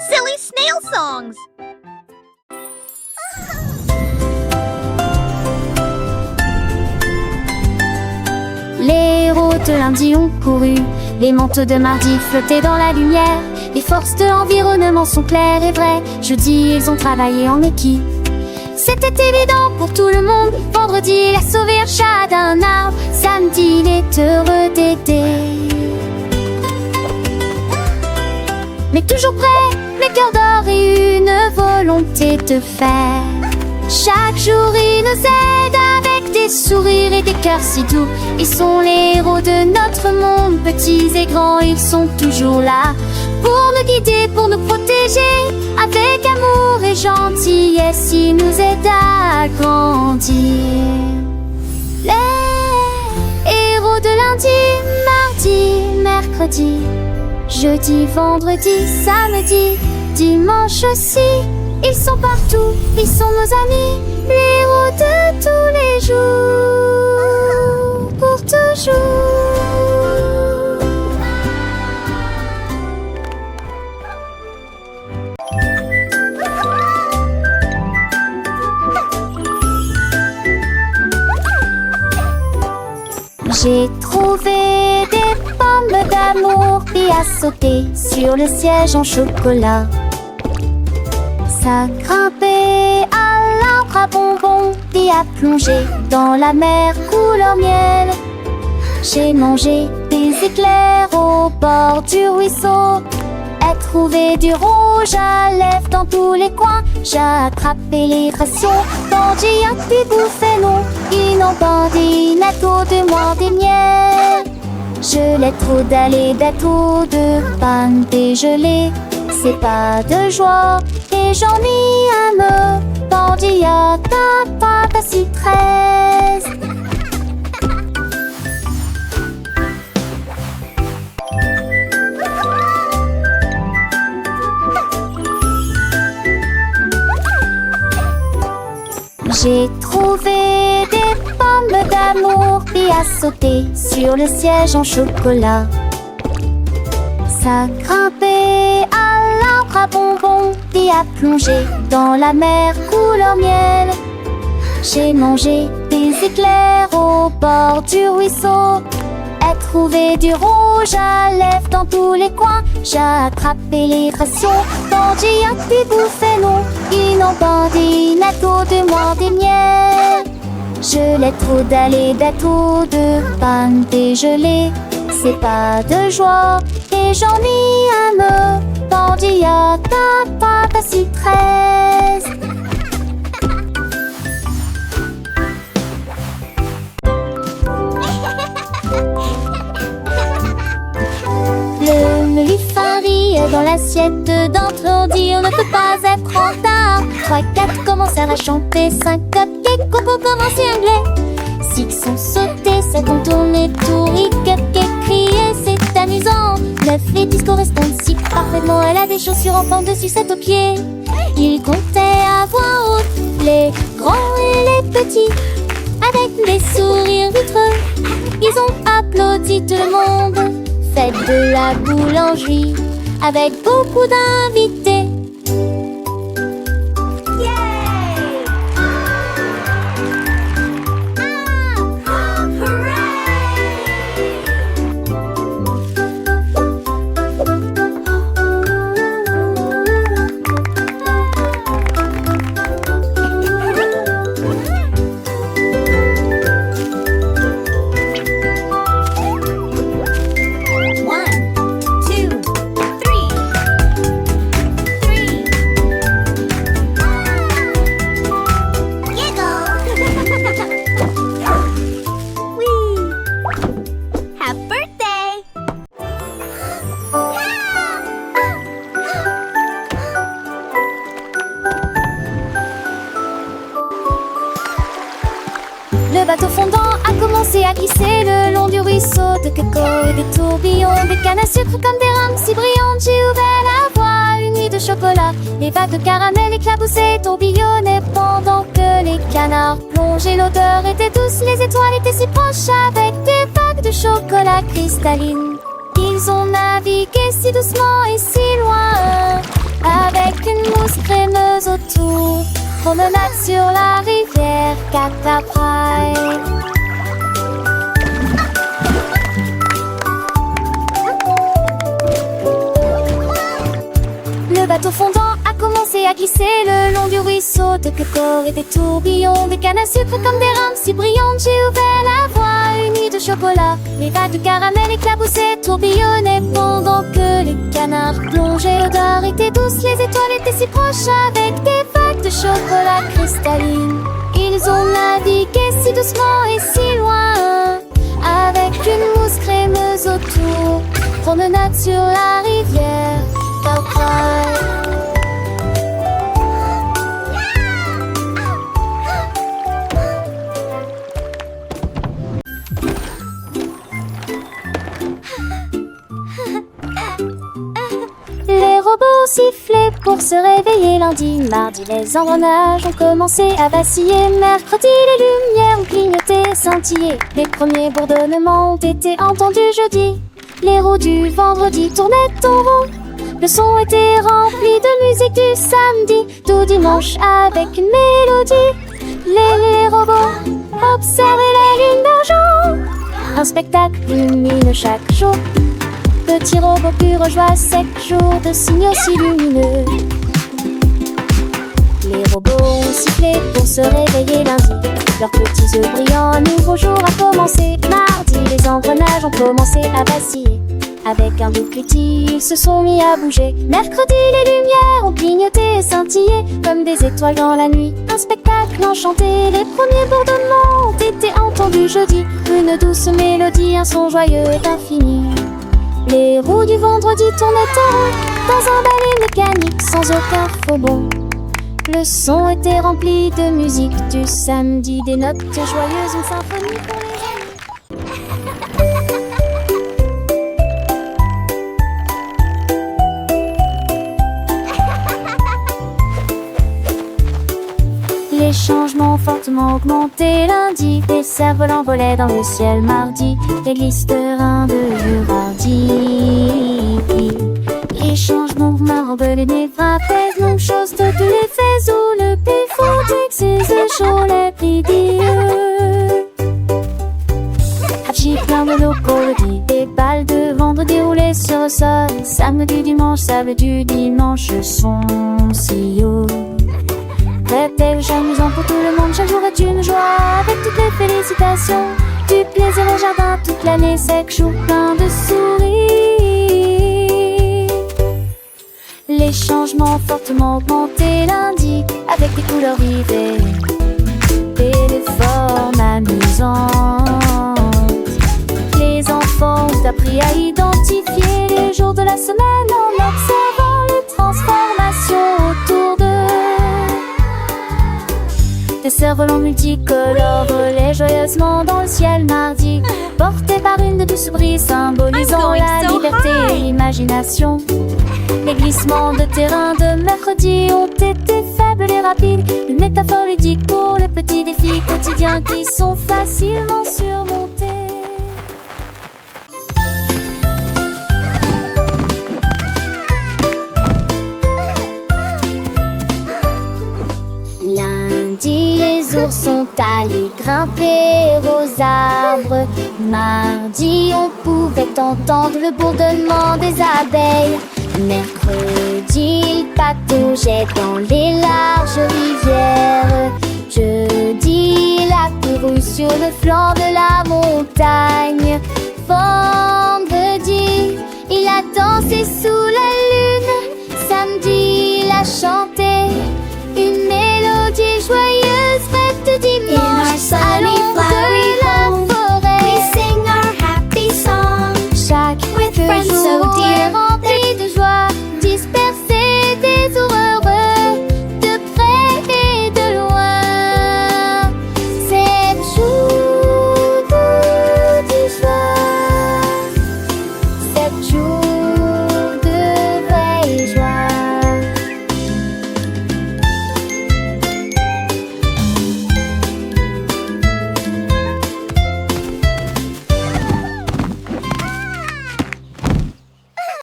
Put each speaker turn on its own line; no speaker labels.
Silly snail songs!
Les héros de lundi ont couru, les manteaux de mardi flottaient dans la lumière. Les forces de l'environnement sont claires et vraies. Jeudi, ils ont travaillé en équipe. C'était évident pour tout le monde. Vendredi, il a sauvé un chat d'un arbre. Samedi, il est heureux d'aider. Mais toujours prêt, les cœurs d'or et une volonté de faire. Chaque jour, ils nous aident avec des sourires et des cœurs si doux. Ils sont les héros de notre monde, petits et grands, ils sont toujours là. Pour nous guider, pour nous protéger, avec amour et gentillesse, ils nous aident à grandir. Les héros de lundi, mardi, mercredi, jeudi, vendredi, samedi, dimanche aussi. Ils sont partout, ils sont nos amis, les héros de tous les jours, pour toujours. J'ai trouvé des pommes d'amour et à sauter sur le siège en chocolat. Ça grimpait à l'arbre à bonbons et à plonger dans la mer couleur miel. J'ai mangé des éclairs au bord du ruisseau et trouvé du rouge à lèvres dans tous les coins. J'ai attrapé les rations bandit un puis bouffé non. Ils n'ont bandit natto de moi des miels. Je l'ai trop d'aller d'atto de panne dégelée. C'est pas de joie et j'en ai un me bandit à ta pâte à 13. J'ai trouvé des pommes d'amour et à sauter sur le siège en chocolat. Ça grimpait à l'arbre à bonbons et à plonger dans la mer couleur miel. J'ai mangé des éclairs au bord du ruisseau et trouvé du rouge à lèvres dans tous les coins. J'ai attrapé les rations bandit un puis bouffé non. Ils n'ont bandit natto de moi des miels. Je l'ai trop d'aller d'atto de panne dégelée. C'est pas de joie et j'en ai un me bandit à ta pâte à 13. Le menu farie dans l'assiette d'entre on dit on ne peut pas être en retard. 3, 4 commencèrent à chanter, 5 cupcakes qu'on peut commencer anglais. 6 ont sauté, 7 ont tourné tour, et cupcakes criaient, c'est amusant. 9 les 10 correspondent si parfaitement, elle a des chaussures en forme de sucette aux pieds. Ils comptaient à voix haute, les grands et les petits, avec des sourires vitreux. Ils ont applaudi tout le monde. Fête de la boulangerie avec beaucoup d'invités. Le bateau fondant a commencé à glisser le long du ruisseau de coco et des tourbillons, des cannes à sucre comme des rames si brillantes. J'ai ouvert la voie, une nuit de chocolat. Les vagues de caramel éclaboussaient, tourbillonnaient pendant que les canards plongeaient. L'odeur était douce, les étoiles étaient si proches avec des vagues de chocolat cristalline. Ils ont navigué si doucement et si loin une mousse crémeuse autour. Promenade sur la rivière Cataprai. Le bateau fondant a commencé à glisser le long du ruisseau de Kekor et des tourbillons, des cannes à sucre comme des rames si brillantes. J'ai ouvert la voie unie de chocolat. Les vagues de caramel éclaboussaient, tourbillonnaient pendant que les canards plongeaient. L'odeur était douce, les étoiles étaient si proches avec des vagues de chocolat cristalline. Ils ont navigué si doucement et si loin, avec une mousse crémeuse autour. Promenade sur la rivière Cataprai. Les robots sifflaient pour se réveiller lundi. Mardi, les engrenages ont commencé à vaciller. Mercredi, les lumières ont clignoté, scintillé. Les premiers bourdonnements ont été entendus jeudi. Les roues du vendredi tournaient en rond. Le son était rempli de musique du samedi, tout dimanche avec une mélodie. Les robots observaient les lignes d'argent. Un spectacle lumineux chaque jour. Petits robots purs joie, sec jour de signaux si lumineux. Les robots ont sifflé pour se réveiller lundi. Leurs petits œufs brillants, un nouveau jour a commencé. Mardi, les engrenages ont commencé à vaciller. Avec un doux cliquetis, ils se sont mis à bouger. Mercredi, les lumières ont clignoté et scintillé comme des étoiles dans la nuit. Un spectacle enchanté, les premiers bourdonnements ont été entendus jeudi. Une douce mélodie, un son joyeux et infini. Les roues du vendredi tournaient en rond dans un balai mécanique sans aucun faux bond. Le son était rempli de musique du samedi, des notes joyeuses, une symphonie pour les Les changements fortement augmentés lundi. Des cerfs-volants volaient dans le ciel mardi. Des glycerins de mardi. Les changements barbelés des frappaient. Longue chose de tous les faits où le péfotique ses échelons ridieux. Hachi plein de locaux, des balles de vendredi déroulées sur le sol. Samedi, dimanche, sable du dimanche sont si hauts. Prêt-elle amusant pour tout le monde, chaque jour est une joie avec toutes les félicitations. Du plaisir au jardin toute l'année, sec jour plein de sourires. Les changements fortement augmentés lundi avec des couleurs vives et des formes amusantes. Les enfants ont appris à identifier les jours de la semaine en observant les transformations autour d'eux. Des cerfs-volants multicolores volaient joyeusement dans le ciel mardi, portés par une douce brise symbolisant la liberté et l'imagination. Les glissements de terrain de mercredi ont été faibles et rapides, une métaphore ludique pour les petits défis quotidiens qui sont facilement surmontés. Lundi, les ours sont allés grimper aux arbres. Mardi, on pouvait entendre le bourdonnement des abeilles. Mercredi, ils pataugeaient dans les larges rivières. Jeudi, il a couru sur le flanc de la montagne. Vendredi, il a dansé sous la lune. Samedi, il a chanté une mélodie joyeuse, fête de dimanche. Allons de la forêt. We sing our happy song. Chaque
With friends so
jour
dear.